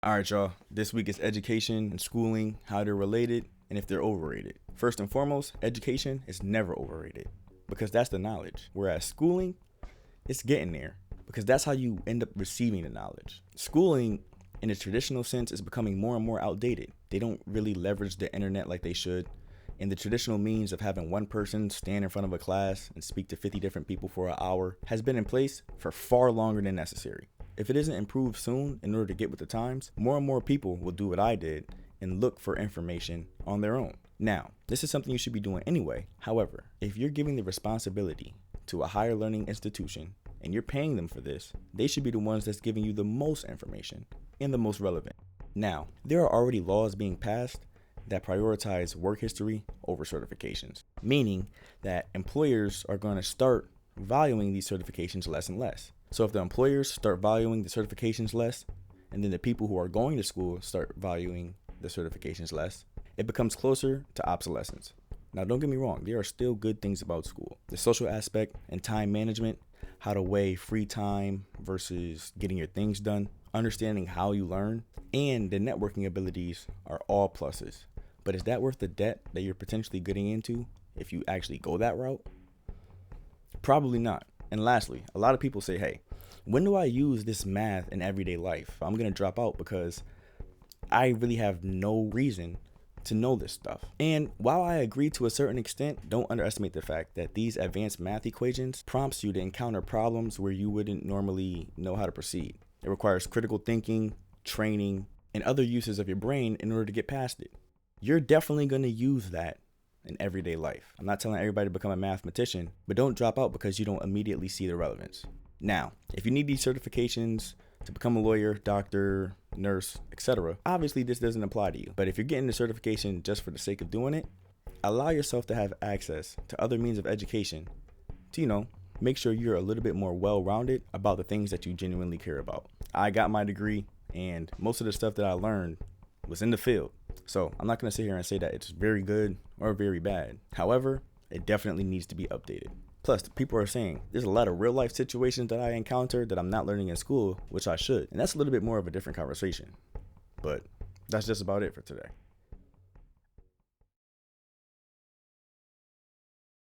All right, y'all. This week is education and schooling, how they're related, and if they're overrated. First and foremost, education is never overrated because that's the knowledge. Whereas schooling, it's getting there because that's how you end up receiving the knowledge. Schooling, in a traditional sense, is becoming more and more outdated. They don't really leverage the internet like they should. And the traditional means of having one person stand in front of a class and speak to 50 different people for an hour has been in place for far longer than necessary. If it isn't improved soon in order to get with the times, more and more people will do what I did and look for information on their own. Now, this is something you should be doing anyway. However, if you're giving the responsibility to a higher learning institution and you're paying them for this, they should be the ones that's giving you the most information and the most relevant. Now, there are already laws being passed that prioritize work history over certifications, meaning that employers are going to start valuing these certifications less and less. So if the employers start valuing the certifications less, and then the people who are going to school start valuing the certifications less, it becomes closer to obsolescence. Now, don't get me wrong, there are still good things about school. The social aspect and time management, how to weigh free time versus getting your things done, understanding how you learn, and the networking abilities are all pluses. But is that worth the debt that you're potentially getting into if you actually go that route? Probably not. And lastly, a lot of people say, hey, when do I use this math in everyday life? I'm going to drop out because I really have no reason to know this stuff. And while I agree to a certain extent, don't underestimate the fact that these advanced math equations prompts you to encounter problems where you wouldn't normally know how to proceed. It requires critical thinking, training, and other uses of your brain in order to get past it. You're definitely going to use that in everyday life. I'm not telling everybody to become a mathematician, but don't drop out because you don't immediately see the relevance. Now, if you need these certifications to become a lawyer, doctor, nurse, etc., obviously this doesn't apply to you. But if you're getting the certification just for the sake of doing it, allow yourself to have access to other means of education to, make sure you're a little bit more well-rounded about the things that you genuinely care about. I got my degree, and most of the stuff that I learned was in the field. So I'm not going to sit here and say that it's very good or very bad. However, it definitely needs to be updated. Plus, people are saying there's a lot of real life situations that I encounter that I'm not learning in school, which I should. And that's a little bit more of a different conversation. But that's just about it for today.